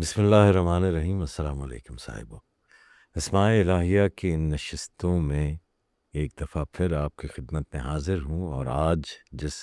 بسم اللہ الرحمن الرحیم۔ السلام علیکم صاحبو۔ اسماء الہیہ کی ان نشستوں میں ایک دفعہ پھر آپ کی خدمت میں حاضر ہوں، اور آج جس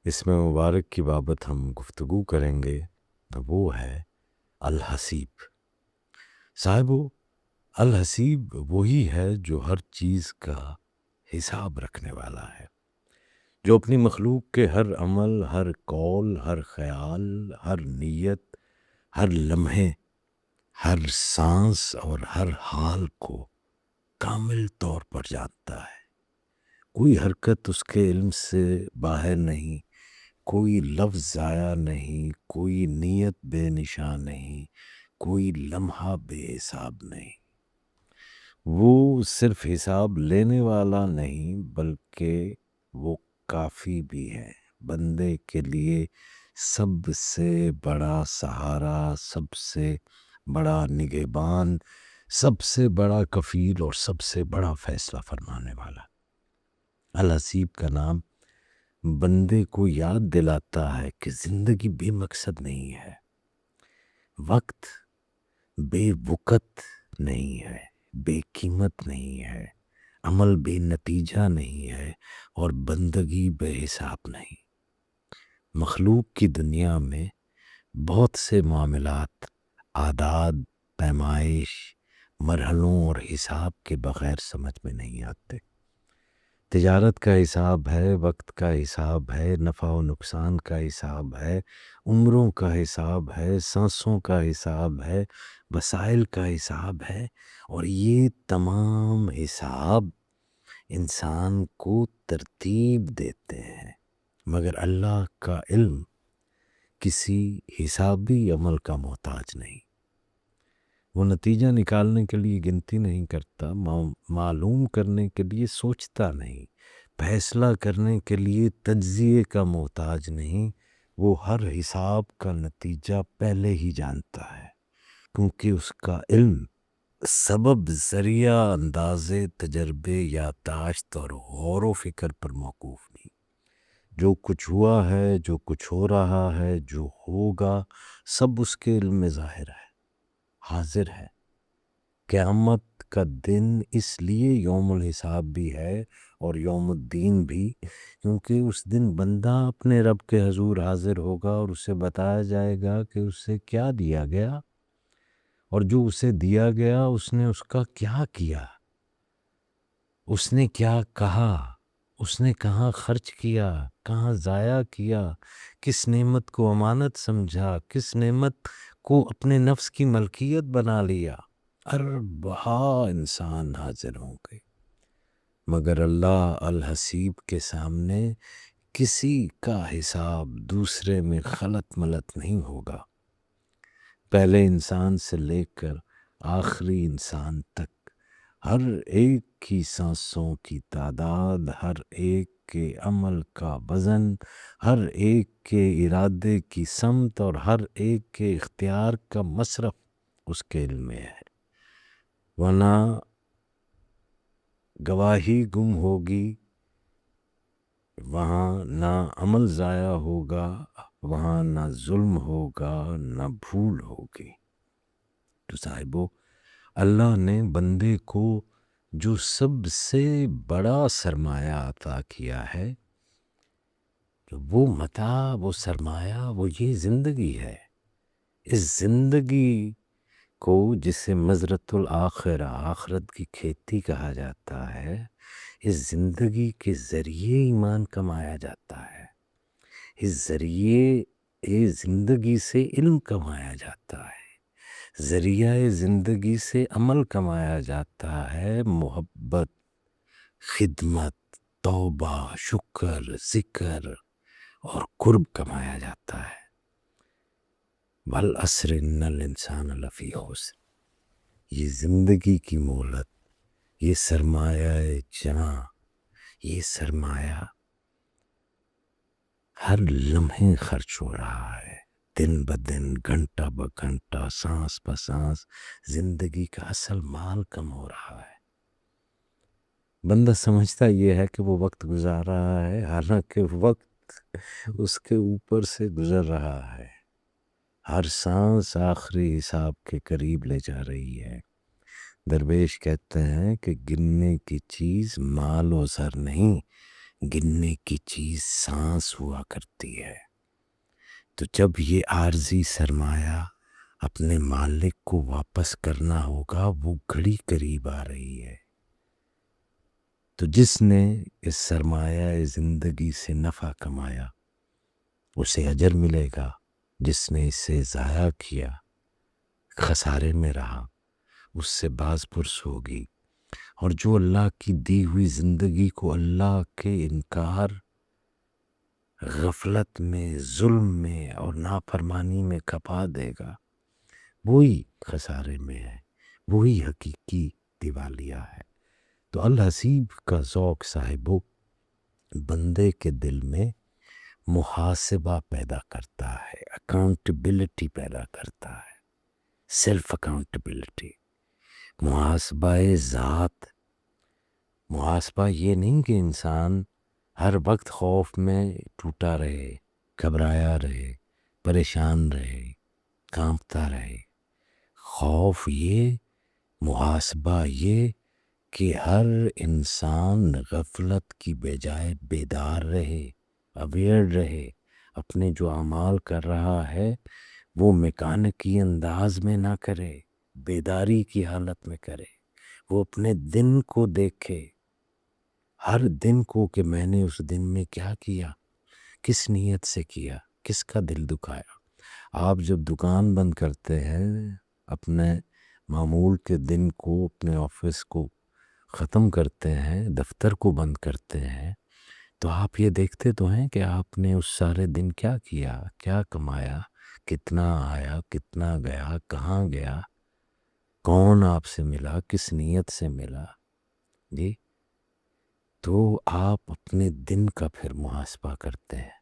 اسم مبارک کی بابت ہم گفتگو کریں گے وہ ہے الحسیب۔ صاحبو، الحسیب وہی ہے جو ہر چیز کا حساب رکھنے والا ہے، جو اپنی مخلوق کے ہر عمل، ہر قول، ہر خیال، ہر نیت، ہر لمحے، ہر سانس اور ہر حال کو کامل طور پر جانتا ہے۔ کوئی حرکت اس کے علم سے باہر نہیں، کوئی لفظ ضائع نہیں، کوئی نیت بے نشان نہیں، کوئی لمحہ بے حساب نہیں۔ وہ صرف حساب لینے والا نہیں بلکہ وہ کافی بھی ہے، بندے کے لیے سب سے بڑا سہارا، سب سے بڑا نگہبان، سب سے بڑا کفیل اور سب سے بڑا فیصلہ فرمانے والا۔ الحسیب کا نام بندے کو یاد دلاتا ہے کہ زندگی بے مقصد نہیں ہے، وقت بے وقت نہیں ہے، بے قیمت نہیں ہے، عمل بے نتیجہ نہیں ہے، اور بندگی بے حساب نہیں۔ مخلوق کی دنیا میں بہت سے معاملات اعداد، پیمائش، مرحلوں اور حساب کے بغیر سمجھ میں نہیں آتے۔ تجارت کا حساب ہے، وقت کا حساب ہے، نفع و نقصان کا حساب ہے، عمروں کا حساب ہے، سانسوں کا حساب ہے، وسائل کا حساب ہے، اور یہ تمام حساب انسان کو ترتیب دیتے ہیں، مگر اللہ کا علم کسی حسابی عمل کا محتاج نہیں۔ وہ نتیجہ نکالنے کے لیے گنتی نہیں کرتا، معلوم کرنے کے لیے سوچتا نہیں، فیصلہ کرنے کے لیے تجزیے کا محتاج نہیں۔ وہ ہر حساب کا نتیجہ پہلے ہی جانتا ہے، کیونکہ اس کا علم سبب، ذریعہ، اندازے، تجربے، یادداشت اور غور و فکر پر موقوف نہیں۔ جو کچھ ہوا ہے، جو کچھ ہو رہا ہے، جو ہوگا، سب اس کے علم میں ظاہر ہے، حاضر ہے۔ قیامت کا دن اس لیے یوم الحساب بھی ہے اور یوم الدین بھی، کیونکہ اس دن بندہ اپنے رب کے حضور حاضر ہوگا اور اسے بتایا جائے گا کہ اسے کیا دیا گیا، اور جو اسے دیا گیا اس نے اس کا کیا کیا، اس نے کیا کہا، اس نے کہاں خرچ کیا، کہاں ضائع کیا، کس نعمت کو امانت سمجھا، کس نعمت کو اپنے نفس کی ملکیت بنا لیا۔ اربعہ انسان حاضر ہوں گے، مگر اللہ الحسیب کے سامنے کسی کا حساب دوسرے میں خلط ملط نہیں ہوگا۔ پہلے انسان سے لے کر آخری انسان تک ہر ایک کی سانسوں کی تعداد، ہر ایک کے عمل کا وزن، ہر ایک کے ارادے کی سمت اور ہر ایک کے اختیار کا مصرف اس کے علم میں ہے، ورنہ گواہی گم ہوگی، وہاں نہ عمل ضائع ہوگا، وہاں نہ ظلم ہوگا، نہ بھول ہوگی۔ تو صاحبو، اللہ نے بندے کو جو سب سے بڑا سرمایہ عطا کیا ہے، وہ متاع، وہ سرمایہ، وہ یہ زندگی ہے۔ اس زندگی کو جسے مزرعۃ الآخرہ، آخرت کی کھیتی کہا جاتا ہے، اس زندگی کے ذریعے ایمان کمایا جاتا ہے، اس ذریعے زندگی سے علم کمایا جاتا ہے، ذریعہ زندگی سے عمل کمایا جاتا ہے، محبت، خدمت، توبہ، شکر، ذکر اور قرب کمایا جاتا ہے۔ والعصر ان الانسان لفی خسر، یہ زندگی کی مہلت، یہ سرمایہ جہاں، یہ سرمایہ ہر لمحے خرچ ہو رہا ہے، دن بدن، گھنٹہ بگھنٹہ، سانس بسانس، زندگی کا اصل مال کم ہو رہا ہے۔ بندہ سمجھتا یہ ہے کہ وہ وقت گزار رہا ہے، حالانکہ وقت اس کے اوپر سے گزر رہا ہے۔ ہر سانس آخری حساب کے قریب لے جا رہی ہے۔ درویش کہتے ہیں کہ گننے کی چیز مال و زر نہیں، گننے کی چیز سانس ہوا کرتی ہے۔ تو جب یہ عارضی سرمایہ اپنے مالک کو واپس کرنا ہوگا، وہ گھڑی قریب آ رہی ہے۔ تو جس نے اس سرمایہ زندگی سے نفع کمایا اسے اجر ملے گا، جس نے اسے ضائع کیا، خسارے میں رہا، اس سے باز پرس ہوگی۔ اور جو اللہ کی دی ہوئی زندگی کو اللہ کے انکار، غفلت میں، ظلم میں اور نافرمانی میں کھپا دے گا، وہی خسارے میں ہے، وہی حقیقی دیوالیہ ہے۔ تو الحسیب کا ذوق صاحبو بندے کے دل میں محاسبہ پیدا کرتا ہے، اکاؤنٹیبلٹی پیدا کرتا ہے، سیلف اکاؤنٹیبلٹی، محاسبہ ذات۔ محاسبہ یہ نہیں کہ انسان ہر وقت خوف میں ٹوٹا رہے، گھبرایا رہے، پریشان رہے، کانپتا رہے۔ خوف یہ، محاسبہ یہ کہ ہر انسان غفلت کی بجائے بیدار رہے، اویئر رہے، اپنے جو اعمال کر رہا ہے وہ میکانکی انداز میں نہ کرے، بیداری کی حالت میں کرے۔ وہ اپنے دن کو دیکھے، ہر دن کو، کہ میں نے اس دن میں کیا کیا، کس نیت سے کیا، کس کا دل دکھایا۔ آپ جب دکان بند کرتے ہیں، اپنے معمول کے دن کو، اپنے آفس کو ختم کرتے ہیں، دفتر کو بند کرتے ہیں، تو آپ یہ دیکھتے تو ہیں کہ آپ نے اس سارے دن کیا کیا، کیا کمایا، کتنا آیا، کتنا گیا، کہاں گیا، کون آپ سے ملا، کس نیت سے ملا۔ جی، تو آپ اپنے دن کا پھر محاسبہ کرتے ہیں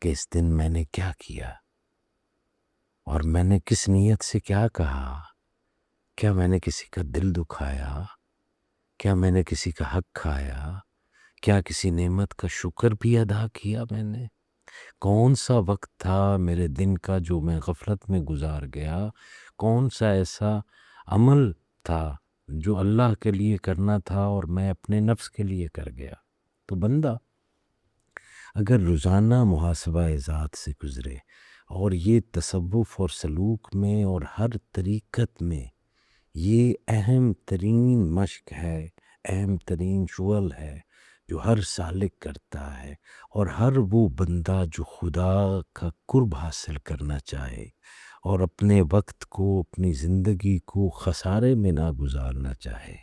کہ اس دن میں نے کیا کیا، اور میں نے کس نیت سے کیا کہا، کیا میں نے کسی کا دل دکھایا، کیا میں نے کسی کا حق کھایا، کیا کسی نعمت کا شکر بھی ادا کیا میں نے، کون سا وقت تھا میرے دن کا جو میں غفلت میں گزار گیا، کون سا ایسا عمل تھا جو اللہ کے لیے کرنا تھا اور میں اپنے نفس کے لیے کر گیا۔ تو بندہ اگر روزانہ محاسبہ ذات سے گزرے اور یہ تصوف اور سلوک میں اور ہر طریقت میں یہ اہم ترین مشق ہے، اہم ترین شغل ہے جو ہر سالک کرتا ہے، اور ہر وہ بندہ جو خدا کا قرب حاصل کرنا چاہے اور اپنے وقت کو، اپنی زندگی کو خسارے میں نہ گزارنا چاہے،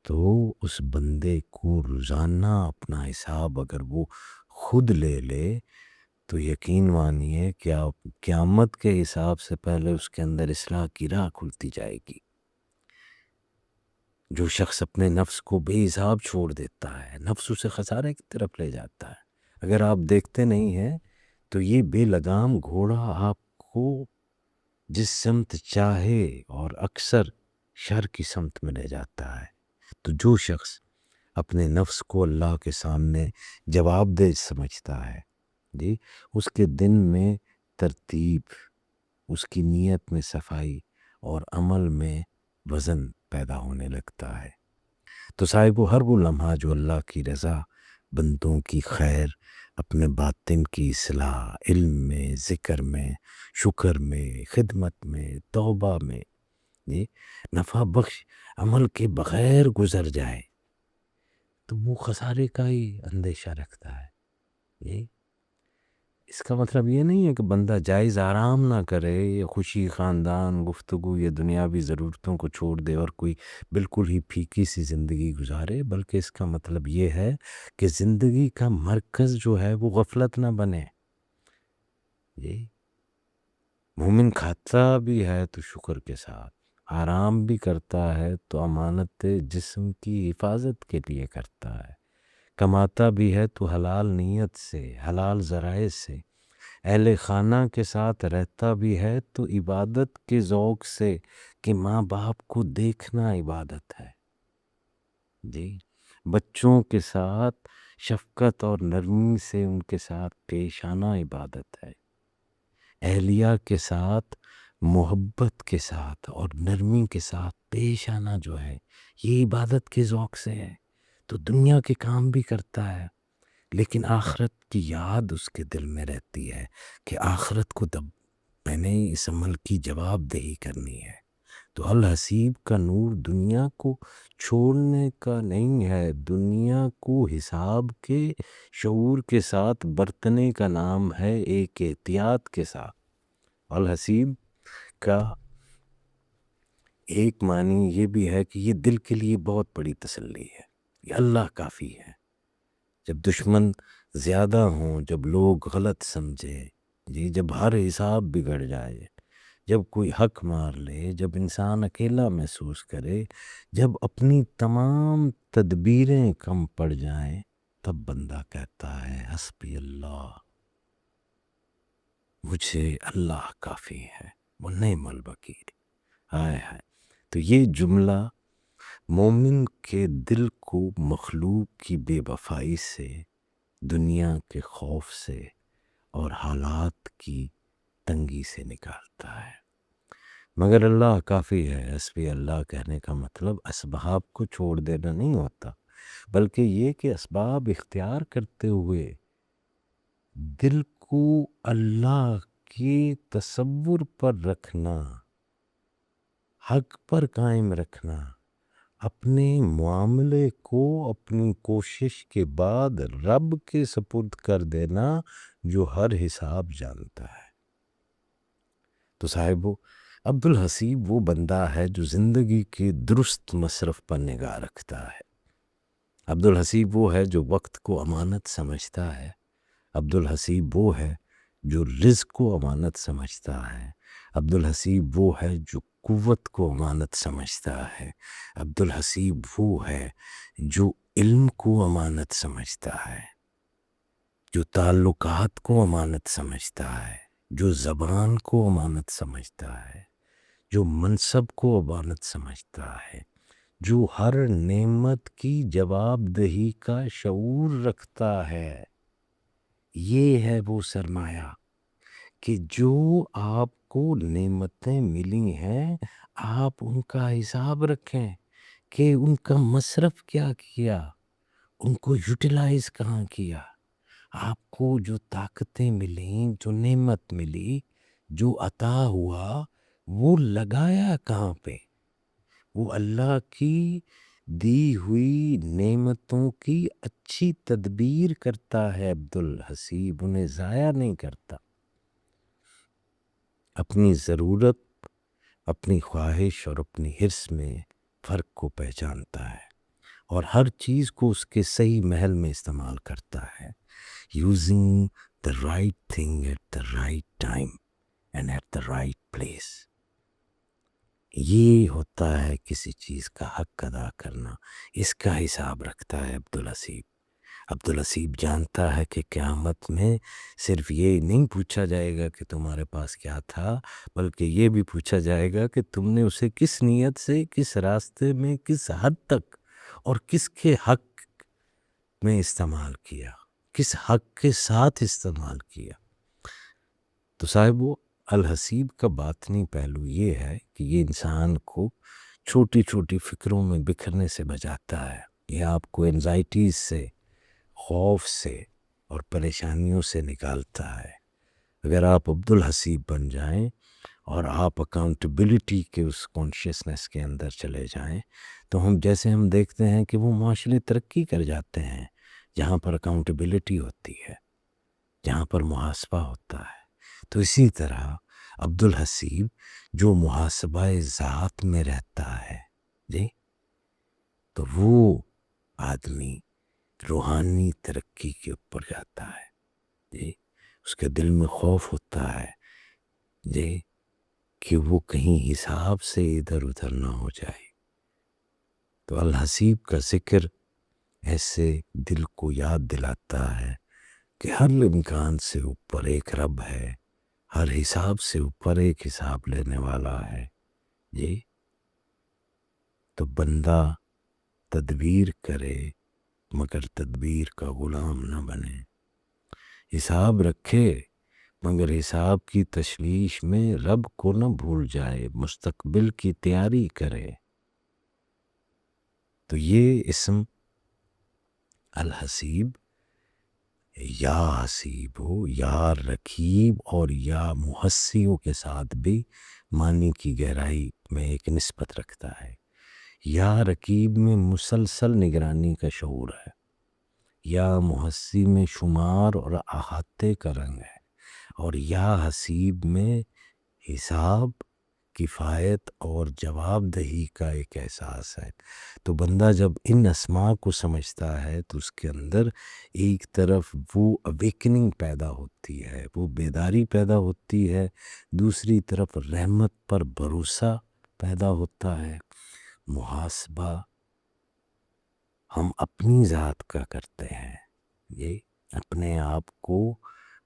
تو اس بندے کو روزانہ اپنا حساب اگر وہ خود لے لے تو یقین مانیے کہ قیامت کے حساب سے پہلے اس کے اندر اصلاح کی راہ کھلتی جائے گی۔ جو شخص اپنے نفس کو بے حساب چھوڑ دیتا ہے، نفس اسے خسارے کی طرف لے جاتا ہے۔ اگر آپ دیکھتے نہیں ہیں تو یہ بے لگام گھوڑا آپ کو جس سمت چاہے اور اکثر شر کی سمت میں لے جاتا ہے۔ تو جو شخص اپنے نفس کو اللہ کے سامنے جواب دہ سمجھتا ہے، جی، اس کے دن میں ترتیب، اس کی نیت میں صفائی اور عمل میں وزن پیدا ہونے لگتا ہے۔ تو صاحب ہر وہ لمحہ جو اللہ کی رضا، بندوں کی خیر، اپنے باطن کی اصلاح، علم میں، ذکر میں، شکر میں، خدمت میں، توبہ میں، جی، نفع بخش عمل کے بغیر گزر جائے تو وہ خسارے کا ہی اندیشہ رکھتا ہے۔ جی، اس کا مطلب یہ نہیں ہے کہ بندہ جائز آرام نہ کرے، یا خوشی، خاندان، گفتگو، یا دنیاوی ضرورتوں کو چھوڑ دے اور کوئی بالکل ہی پھیکی سی زندگی گزارے، بلکہ اس کا مطلب یہ ہے کہ زندگی کا مرکز جو ہے وہ غفلت نہ بنے۔ جی، مومن کھاتا بھی ہے تو شکر کے ساتھ، آرام بھی کرتا ہے تو امانت جسم کی حفاظت کے لیے کرتا ہے، کماتا بھی ہے تو حلال نیت سے، حلال ذرائع سے، اہل خانہ کے ساتھ رہتا بھی ہے تو عبادت کے ذوق سے، کہ ماں باپ کو دیکھنا عبادت ہے۔ جی، بچوں کے ساتھ شفقت اور نرمی سے ان کے ساتھ پیش آنا عبادت ہے۔ اہلیہ کے ساتھ، محبت کے ساتھ اور نرمی کے ساتھ پیش آنا جو ہے، یہ عبادت کے ذوق سے ہے. تو دنیا کے کام بھی کرتا ہے لیکن آخرت کی یاد اس کے دل میں رہتی ہے کہ آخرت کو میں نے اس عمل کی جواب دہی کرنی ہے. تو الحسیب کا نور دنیا کو چھوڑنے کا نہیں ہے، دنیا کو حساب کے شعور کے ساتھ برتنے کا نام ہے، ایک احتیاط کے ساتھ. الحسیب کا ایک معنی یہ بھی ہے کہ یہ دل کے لیے بہت بڑی تسلی ہے، یہ اللہ کافی ہے. جب دشمن زیادہ ہوں، جب لوگ غلط سمجھے، جب ہر حساب بگڑ جائے، جب کوئی حق مار لے، جب انسان اکیلا محسوس کرے، جب اپنی تمام تدبیریں کم پڑ جائیں، تب بندہ کہتا ہے حسبی اللہ، مجھے اللہ کافی ہے، وہ نعم الوکیل. ہائے ہائے. تو یہ جملہ مومن کے دل کو مخلوق کی بے وفائی سے، دنیا کے خوف سے اور حالات کی تنگی سے نکالتا ہے. مگر اللہ کافی ہے. حسبی اللہ کہنے کا مطلب اسباب کو چھوڑ دینا نہیں ہوتا، بلکہ یہ کہ اسباب اختیار کرتے ہوئے دل کو اللہ کے تصور پر رکھنا، حق پر قائم رکھنا، اپنے معاملے کو اپنی کوشش کے بعد رب کے سپرد کر دینا جو ہر حساب جانتا ہے. تو صاحبو، عبدالحسیب وہ بندہ ہے جو زندگی کے درست مصرف پر نگاہ رکھتا ہے. عبدالحسیب وہ ہے جو وقت کو امانت سمجھتا ہے. عبدالحسیب وہ ہے جو رزق کو امانت سمجھتا ہے. عبدالحسیب وہ ہے جو قوت کو امانت سمجھتا ہے. عبدالحسیب وہ ہے جو علم کو امانت سمجھتا ہے، جو تعلقات کو امانت سمجھتا ہے، جو زبان کو امانت سمجھتا ہے، جو منصب کو امانت سمجھتا ہے، جو ہر نعمت کی جواب دہی کا شعور رکھتا ہے. یہ ہے وہ سرمایہ کہ جو آپ کو نعمتیں ملی ہیں، آپ ان کا حساب رکھیں کہ ان کا مصرف کیا کیا، ان کو یوٹیلائز کہاں کیا. آپ کو جو طاقتیں ملیں، جو نعمت ملی، جو عطا ہوا، وہ لگایا کہاں پہ. وہ اللہ کی دی ہوئی نعمتوں کی اچھی تدبیر کرتا ہے. عبدالحسیب انہیں ضائع نہیں کرتا. اپنی ضرورت، اپنی خواہش اور اپنی حرص میں فرق کو پہچانتا ہے اور ہر چیز کو اس کے صحیح محل میں استعمال کرتا ہے. using the right thing at the right time and at the right place. یہ ہوتا ہے کسی چیز کا حق ادا کرنا. اس کا حساب رکھتا ہے عبدالحسیب. عبدالحسیب جانتا ہے کہ قیامت میں صرف یہ نہیں پوچھا جائے گا کہ تمہارے پاس کیا تھا، بلکہ یہ بھی پوچھا جائے گا کہ تم نے اسے کس نیت سے، کس راستے میں، کس حد تک اور کس کے حق میں استعمال کیا، کس حق کے ساتھ استعمال کیا. تو صاحبو، الحسیب کا باطنی پہلو یہ ہے کہ یہ انسان کو چھوٹی چھوٹی فکروں میں بکھرنے سے بچاتا ہے. یہ آپ کو انزائٹیز سے، خوف سے اور پریشانیوں سے نکالتا ہے. اگر آپ عبدالحسیب بن جائیں اور آپ اکاؤنٹیبلٹی کے اس کانشیسنس کے اندر چلے جائیں، تو ہم دیکھتے ہیں کہ وہ معاشرے ترقی کر جاتے ہیں جہاں پر اکاؤنٹیبلٹی ہوتی ہے، جہاں پر محاسبہ ہوتا ہے. تو اسی طرح عبدالحسیب جو محاسبہ ذات میں رہتا ہے، تو وہ آدمی روحانی ترقی کے اوپر جاتا ہے. اس کے دل میں خوف ہوتا ہے کہ وہ کہیں حساب سے ادھر ادھر نہ ہو جائے. تو الحسیب کا ذکر ایسے دل کو یاد دلاتا ہے کہ ہر امکان سے اوپر ایک رب ہے، ہر حساب سے اوپر ایک حساب لینے والا ہے. تو بندہ تدبیر کرے مگر تدبیر کا غلام نہ بنے. حساب رکھے مگر حساب کی تشویش میں رب کو نہ بھول جائے، مستقبل کی تیاری کرے۔ تو یہ اسم الحسیب یا حسیب ہو یا رقیب اور یا محسیوں کے ساتھ بھی معنی کی گہرائی میں ایک نسبت رکھتا ہے۔ یا رقیب میں مسلسل نگرانی کا شعور ہے، یا محسی میں شمار اور احاطے کا رنگ ہے، اور یا حسیب میں حساب، کفایت اور جواب دہی کا ایک احساس ہے۔ تو بندہ جب ان اسماء کو سمجھتا ہے تو اس کے اندر ایک طرف وہ اویکننگ پیدا ہوتی ہے، وہ بیداری پیدا ہوتی ہے، دوسری طرف رحمت پر بھروسہ پیدا ہوتا ہے۔ محاسبہ ہم اپنی ذات کا کرتے ہیں، یہ اپنے آپ کو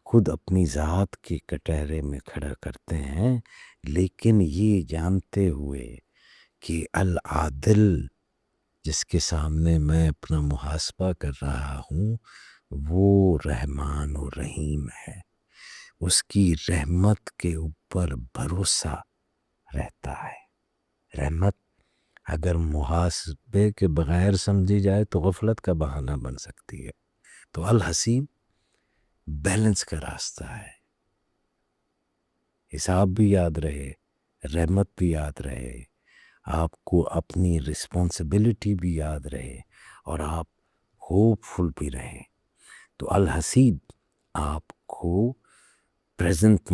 خود اپنی ذات کے کٹہرے میں کھڑا کرتے ہیں، لیکن یہ جانتے ہوئے کہ العادل جس کے سامنے میں اپنا محاسبہ کر رہا ہوں وہ رحمان و رحیم ہے، اس کی رحمت کے اوپر بھروسہ رہتا ہے۔ رحمت اگر محاسبے کے بغیر سمجھی جائے تو غفلت کا بہانہ بن سکتی ہے۔ تو الحسیب بیلنس کا راستہ ہے، حساب بھی یاد رہے، رحمت بھی یاد رہے، آپ کو اپنی رسپانسبلٹی بھی یاد رہے، اور آپ ہوپ فل بھی رہیں۔ تو الحسیب آپ کو پریزنٹ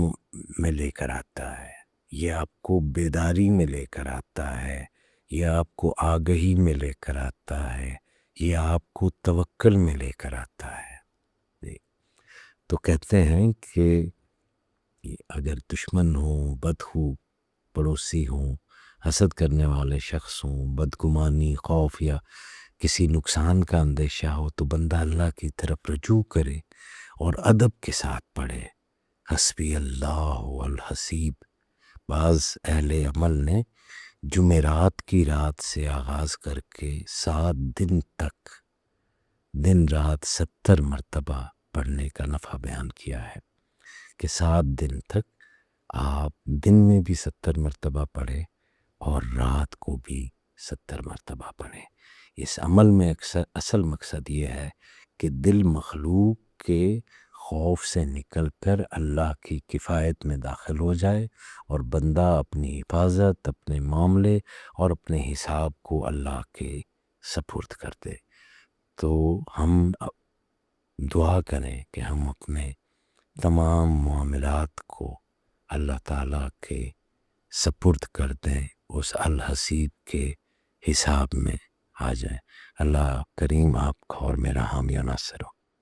میں لے کر آتا ہے، یہ آپ کو بیداری میں لے کر آتا ہے، یہ آپ کو آگہی میں لے کر آتا ہے، یہ آپ کو توکل میں لے کر آتا ہے۔ تو کہتے ہیں کہ اگر دشمن ہوں، بد ہو، پڑوسی ہوں، حسد کرنے والے شخص ہوں، بدگمانی، خوف یا کسی نقصان کا اندیشہ ہو تو بندہ اللہ کی طرف رجوع کرے اور ادب کے ساتھ پڑھے، حسبی اللہ الحسیب۔ بعض اہل عمل نے جمعرات کی رات سے آغاز کر کے 7 دن تک دن رات 70 مرتبہ پڑھنے کا نفع بیان کیا ہے، کہ 7 دن تک آپ دن میں بھی 70 مرتبہ پڑھیں اور رات کو بھی 70 مرتبہ پڑھیں۔ اس عمل میں اصل مقصد یہ ہے کہ دل مخلوق کے خوف سے نکل کر اللہ کی کفایت میں داخل ہو جائے اور بندہ اپنی حفاظت، اپنے معاملے اور اپنے حساب کو اللہ کے سپرد کر دے۔ تو ہم دعا کریں کہ ہم اپنے تمام معاملات کو اللہ تعالیٰ کے سپرد کر دیں، اس الحسیب کے حساب میں آ جائیں۔ اللہ کریم آپ کا اور میرا حامی و ناصر ہو۔